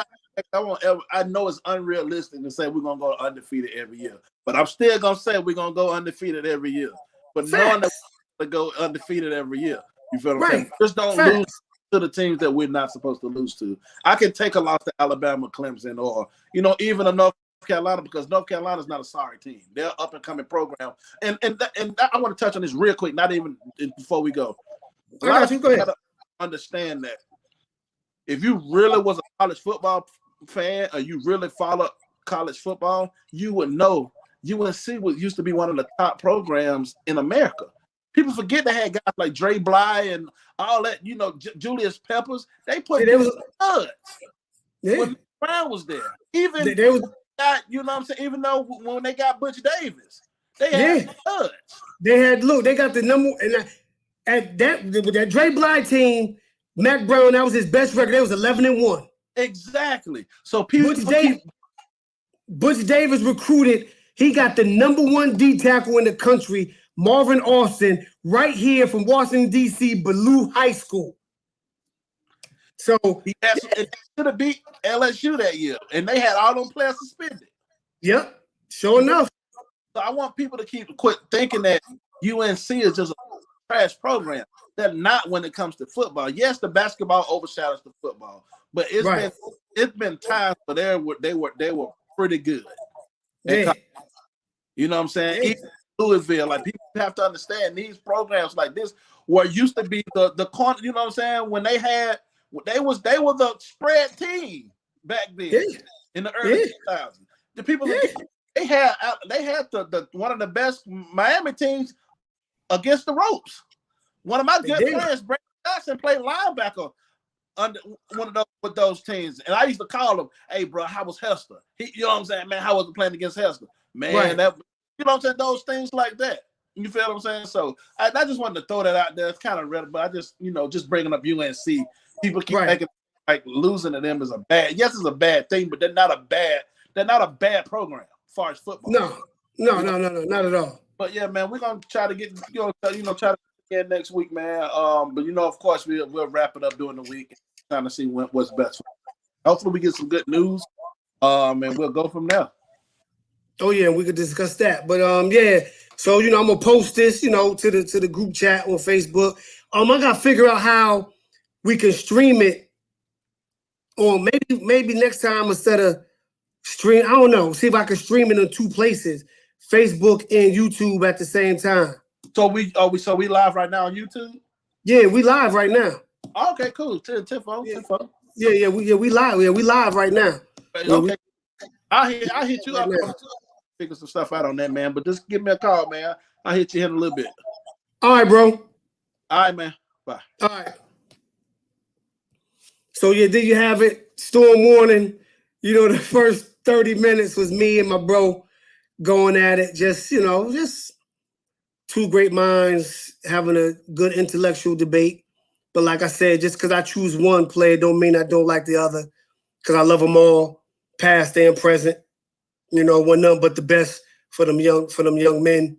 I know it's unrealistic to say we're gonna go undefeated every year, but I'm still gonna say we're gonna go undefeated every year. But knowing that we're gonna go undefeated every year, you feel what I'm saying? Just don't lose to the teams that we're not supposed to lose to. I can take a loss to Alabama, Clemson, or even a North Carolina because North Carolina's not a sorry team. They're an up and coming program. And I want to touch on this real quick, not even before we go. A lot of people gotta understand that. If you really was a college football fan or you really followed college football, you would know UNC used to be one of the top programs in America. People forget they had guys like Dre Bly and all that, you know, Julius Peppers. They put studs when Brown was there. Even you know what I'm saying? Even though when they got Butch Davis, they had studs. They got the number and at that Dre Bly team. Mac Brown, that was his best record. That was 11-1. Exactly. So people Butch Davis recruited. He got the number 1 D tackle in the country, Marvin Austin, right here from Washington, D.C., Ballou High School. So he should have beat LSU that year, and they had all them players suspended. Yep, sure enough. So I want people to quit thinking that UNC is just a trash program. They're not when it comes to football. Yes, the basketball overshadows the football, but it's been times where they were pretty good. Yeah. You know what I'm saying? Even Louisville, like people have to understand these programs like this were used to be the corner. You know what I'm saying? When they were the spread team back then in the early 2000s. The people they had the one of the best Miami teams against the ropes. One of my good friends, Brandon Johnson, played linebacker under one of those with those teams, and I used to call him, "Hey, bro, how was Hester?" You know what I'm saying, man? How was it playing against Hester? Man, that you know what I'm saying? Those things like that. You feel what I'm saying? So I just wanted to throw that out there. It's kind of relevant, but I just bringing up UNC. People keep making like losing to them is a bad. Yes, it's a bad thing, but they're not a bad program as far as football. No, not at all. But yeah, man, we're gonna try to get try to get next week, man. But of course, we'll wrap it up during the week, trying to see what's best. Hopefully, we get some good news, and we'll go from there. Oh yeah, we could discuss that. But yeah. So I'm gonna post this, to the group chat on Facebook. I gotta figure out how we can stream it on maybe next time instead of stream. I don't know. See if I can stream it in 2 places, Facebook and YouTube at the same time. So we live right now on YouTube? Yeah, we live right now. Okay, cool. Tenfold. Yeah, we live. Yeah, we live right now. Okay. I'll hit you up. Figure some stuff out on that, man. But just give me a call, man. I'll hit you in a little bit. All right, bro. All right, man. Bye. All right. So yeah, there you have it. Storm warning. You know, the first 30 minutes was me and my bro going at it. Just 2 great minds having a good intellectual debate. But like I said, just because I choose one player don't mean I don't like the other. Because I love them all, past and present. You know, want nothing but the best for them young men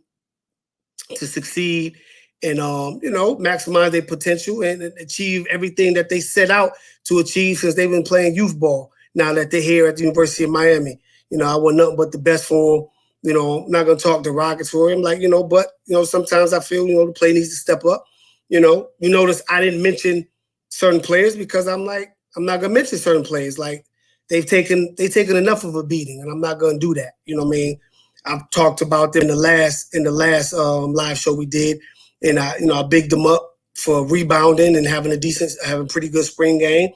to succeed and maximize their potential and achieve everything that they set out to achieve since they've been playing youth ball. Now that they're here at the University of Miami, I want nothing but the best for them. I'm not gonna talk derogatory. I'm like, but sometimes I feel the play needs to step up. You notice I didn't mention certain players because I'm like, I'm not gonna mention certain players. Like they've taken enough of a beating, and I'm not gonna do that. You know what I mean? I've talked about them in the last live show we did, and I bigged them up for rebounding and having a pretty good spring game.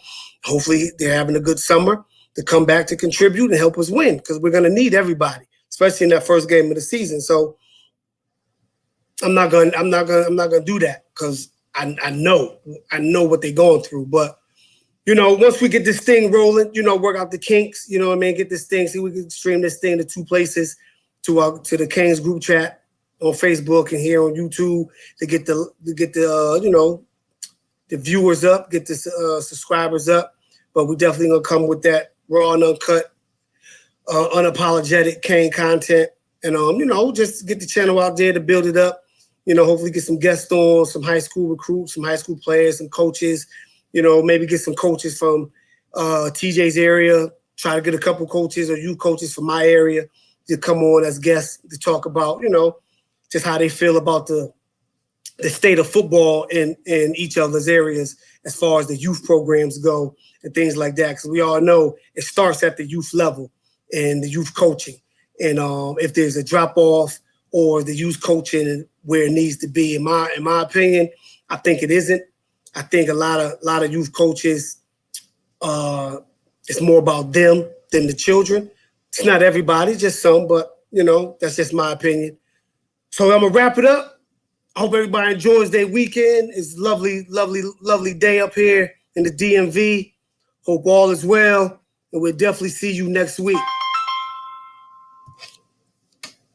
Hopefully they're having a good summer to come back to contribute and help us win because we're gonna need everybody, especially in that first game of the season. So I'm not gonna do that because I know what they're going through. But once we get this thing rolling, work out the kinks, get this thing, see we can stream this thing to 2 places, to the Canes group chat on Facebook and here on YouTube to get the viewers up, get the subscribers up. But we definitely gonna come with that raw and uncut, unapologetic Cane content, and just get the channel out there to build it up. Hopefully get some guests on, some high school recruits, some high school players, some coaches. Maybe get some coaches from TJ's area. Try to get a couple coaches or youth coaches from my area to come on as guests to talk about, just how they feel about the state of football in each other's areas as far as the youth programs go and things like that. Because we all know it starts at the youth level and the youth coaching. And if there's a drop off or the youth coaching where it needs to be, in my opinion, I think it isn't. I think a lot of youth coaches, it's more about them than the children. It's not everybody, just some, but that's just my opinion. So I'm gonna wrap it up. I hope everybody enjoys their weekend. It's lovely, lovely, lovely day up here in the DMV. Hope all is well, and we'll definitely see you next week.